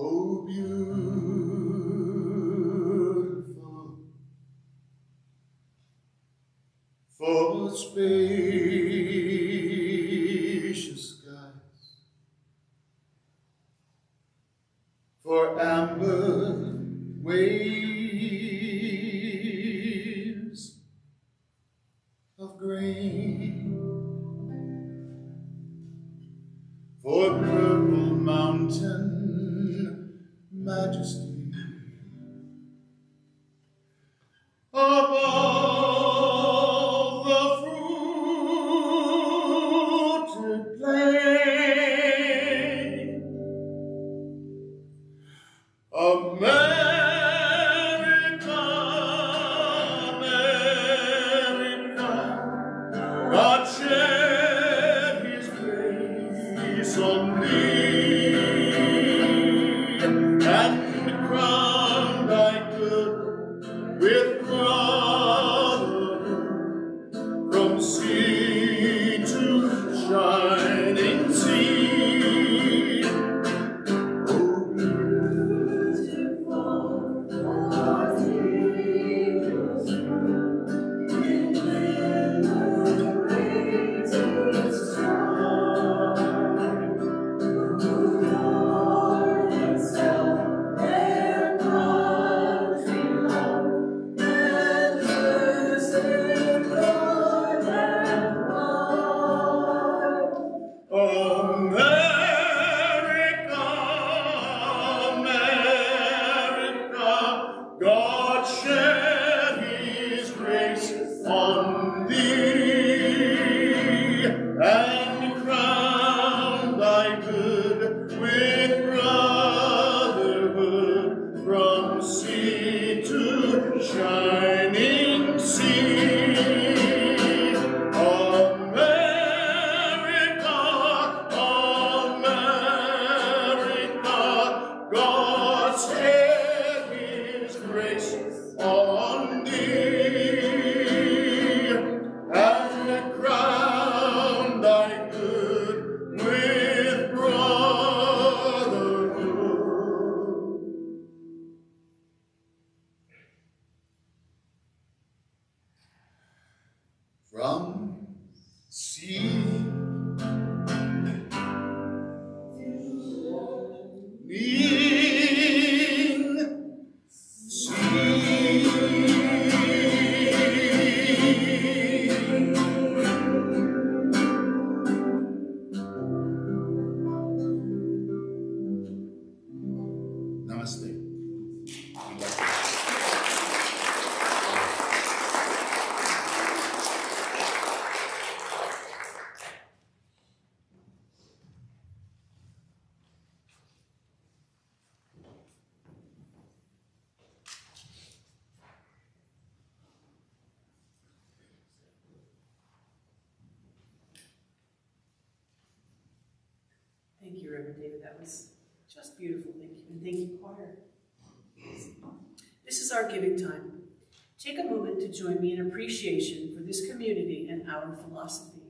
Oh, beautiful, for spacious skies, for amber waves of grain, for purple mountain majesty above the fruited plain. America, America, God shed his grace on thee. And crowned thy good with brotherhood from sea to shining sea. Oh, Beautiful, for eagles in the radiant sky. Thank you, Reverend David. That was just beautiful. Thank you. And thank you, choir. This is our giving time. Take a moment to join me in appreciation for this community and our philosophy.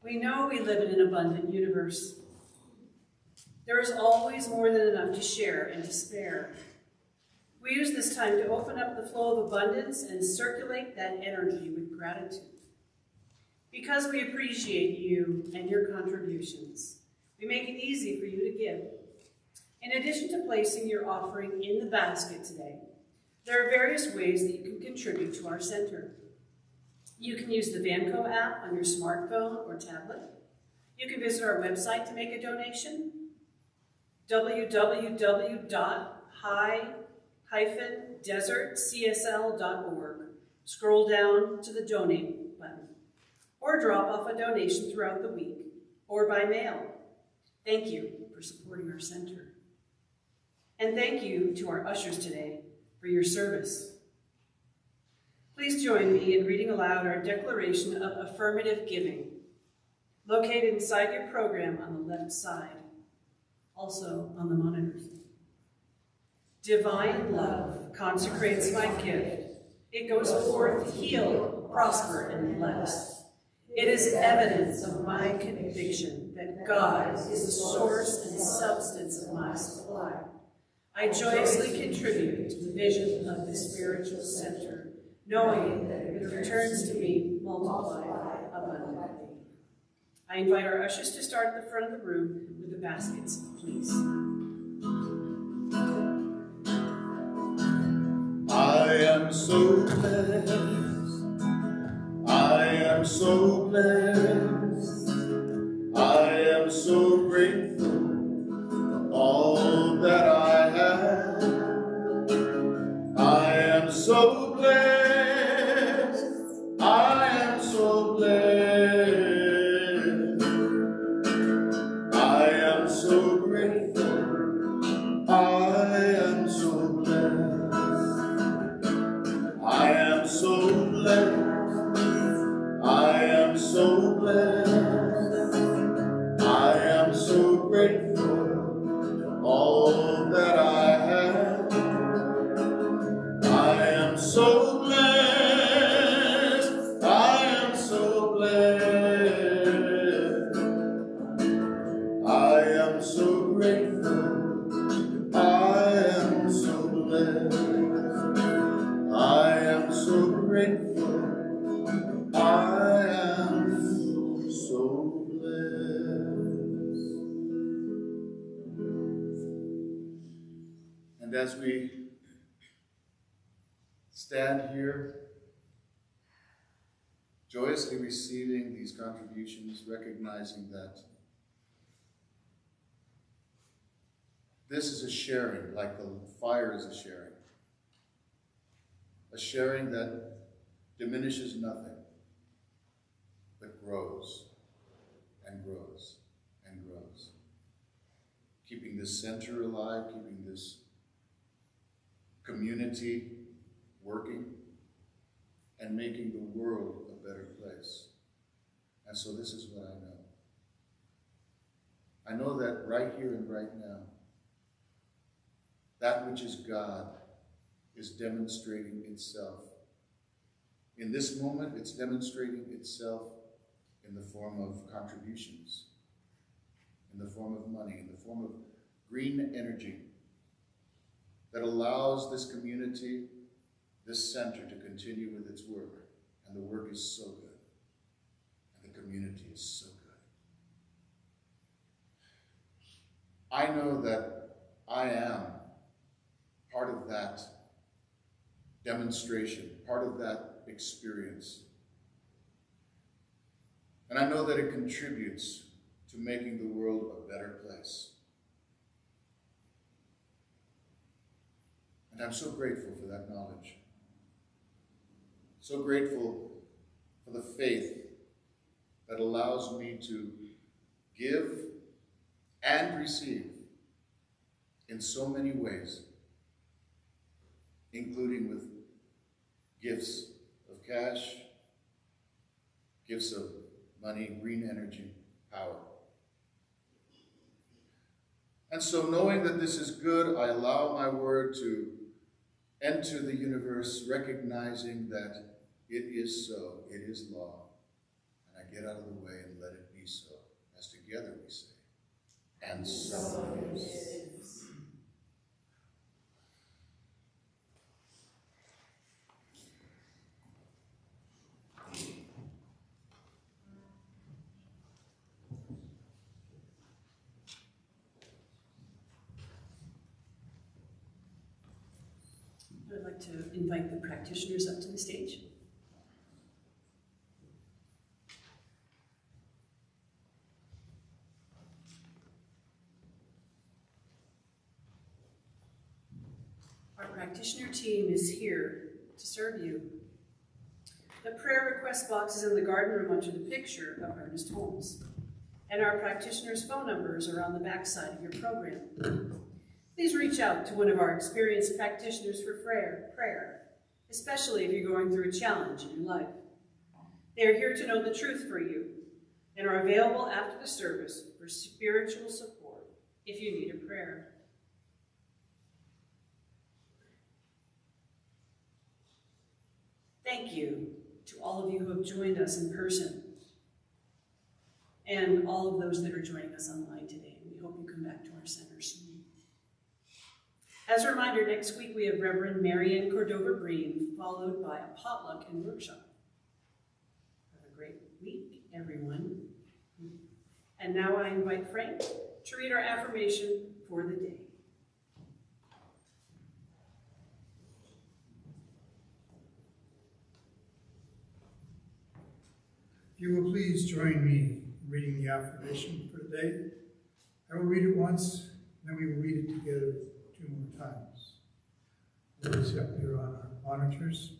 We know we live in an abundant universe. There is always more than enough to share and to spare. We use this time to open up the flow of abundance and circulate that energy with gratitude. Because we appreciate you and your contributions, we make it easy for you to give. In addition to placing your offering in the basket today, there are various ways that you can contribute to our center. You can use the Vanco app on your smartphone or tablet. You can visit our website to make a donation, www.high-desertcsl.org. Scroll down to the donate button, or drop off a donation throughout the week, or by mail. Thank you for supporting our center. And thank you to our ushers today for your service. Please join me in reading aloud our Declaration of Affirmative Giving, located inside your program on the left side, also on the monitors. Divine love consecrates my gift. It goes forth to heal, prosper, and bless. It is evidence of my conviction that God is the source and substance of my supply. I joyously contribute to the vision of the spiritual center, knowing that it returns to me multiplied abundantly. I invite our ushers to start at the front of the room with the baskets, please. I am so blessed. I am so blessed. I am so grateful for all that I have. I am so blessed. I am so blessed. I am so grateful. I am so blessed. I am so blessed. I am so blessed. I am so grateful for all that I have. I am so blessed. I am so blessed. I am so grateful. I am so blessed. I am so grateful. I am so blessed. And as we stand here, joyously receiving these contributions, recognizing that this is a sharing, like the fire is a sharing that diminishes nothing, but grows and grows and grows, keeping this center alive, keeping this community working, and making the world a better place. And so this is what I know. I know that right here and right now, that which is God is demonstrating itself. In this moment, it's demonstrating itself in the form of contributions, in the form of money, in the form of green energy that allows this community, this center, to continue with its work. And the work is so good. And the community is so good. I know that I am part of that demonstration, part of that experience. And I know that it contributes to making the world a better place. And I'm so grateful for that knowledge. So grateful for the faith that allows me to give and receive in so many ways, including with gifts of cash, gifts of money, green energy, power. And so knowing that this is good, I allow my word to enter the universe, recognizing that it is so, it is law. And I get out of the way and let it be so, as together we say, and so it is. I'd like to invite the practitioners up to the stage. Our practitioner team is here to serve you. The prayer request box is in the garden room under the picture of Ernest Holmes, and our practitioners' phone numbers are on the back side of your program. Please reach out to one of our experienced practitioners for prayer, especially if you're going through a challenge in your life. They are here to know the truth for you and are available after the service for spiritual support if you need a prayer. Thank you to all of you who have joined us in person and all of those that are joining us online today. We hope you come back to our center soon. As a reminder, next week we have Reverend Marianne Cordova-Breen, followed by a potluck and workshop. Have a great week, everyone. And now I invite Frank to read our affirmation for the day. If you will please join me in reading the affirmation for today. I will read it once, and then we will read it together 2 more times. Please up here on our monitors.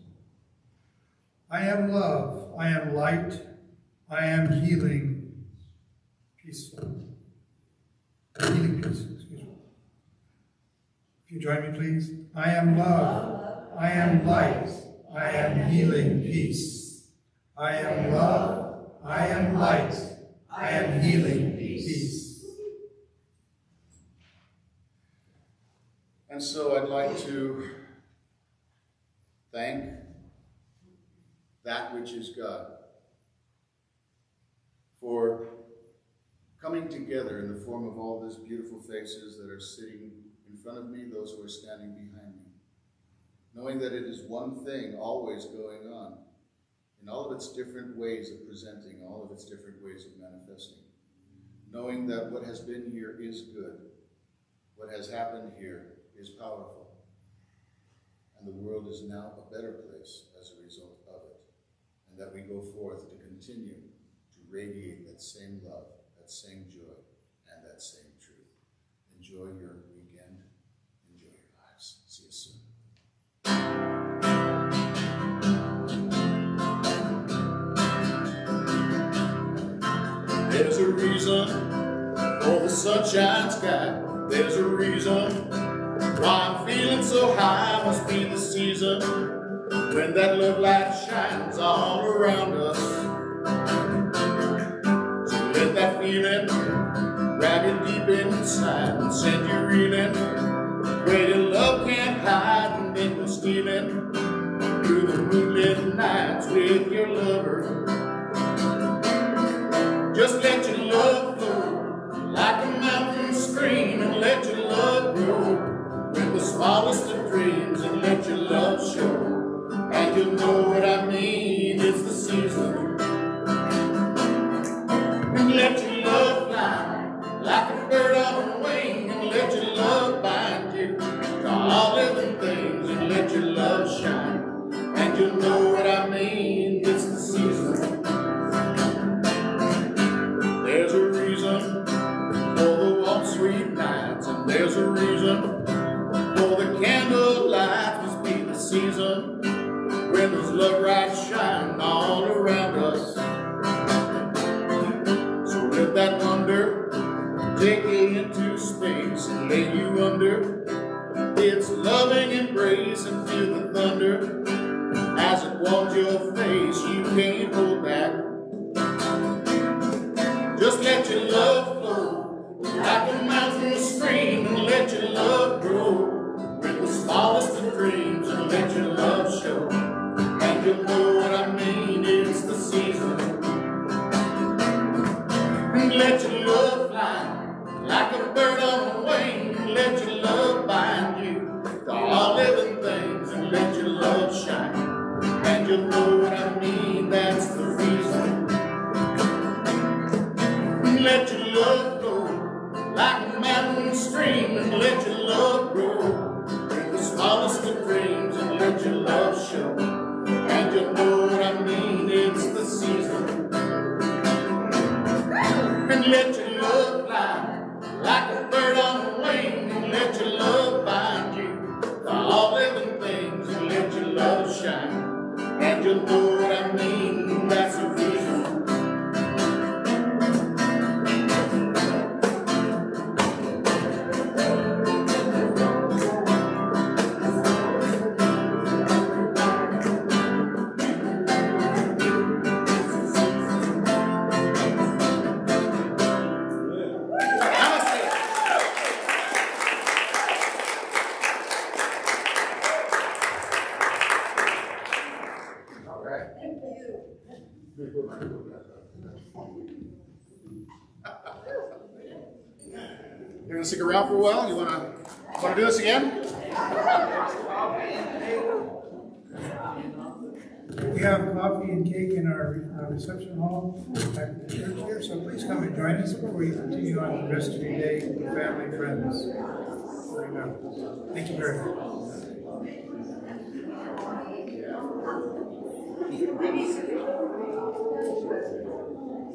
I am love, I am light, I am healing, peaceful. Healing peace, excuse me. If you join me, please. I am love, I am light, I am healing, peace. I am love, I am light, I am healing, peace. And so I'd like to thank that which is God for coming together in the form of all these beautiful faces that are sitting in front of me, those who are standing behind me, knowing that it is one thing always going on in all of its different ways of presenting, all of its different ways of manifesting, knowing that what has been here is good, what has happened here is powerful, and the world is now a better place as a result of it, and that we go forth to continue to radiate that same love, that same joy, and that same truth. Enjoy your weekend. Enjoy your lives. See you soon. There's a reason for the sunshine sky. There's a reason why I'm feeling so high. Must be the season when that love light shines all around us. So let that feeling grab you deep inside and send you reeling where your love can't hide, and then go stealing through the moonlit nights with your lover. Just let your love flow like a mountain stream, and let your love grow with the smallest of dreams, and let your love show, and you'll know what I mean. It's the season. And let your love fly like a bird on a wing, and let your love bind you to all living things, and let your love shine, and you'll know what I mean. It's the season. There's a reason for the warm, sweet nights, and there's a reason for the candle lights. Must be the season when those love lights shine all around us. So let that wonder take you into space and lay you under its loving embrace, and feel the thunder as it warms your face. You can't hold back. Just let your love flow like a mountain stream, and let your love grow. With the smallest of dreams, and let your love show. And you'll know what I mean, it's the season. And let your love fly like a bird on a wing, and let your love bind you to all living things, and let your love shine. And you'll know what I mean, that's the reason. And let your love flow like a mountain stream, and let your love grow. With the smallest of dreams, and let your love show. And you'll know what I mean, it's the season. And let your love fly like a bird on a wing, and let your love bind you to all living things, and let your love shine. And you'll know what I mean, that's the reason. You're gonna stick around for a while? You wanna do this again? We have coffee and cake in our reception hall back at the church here, so please come and join us before you continue on the rest of your day with family and friends. Thank you very much.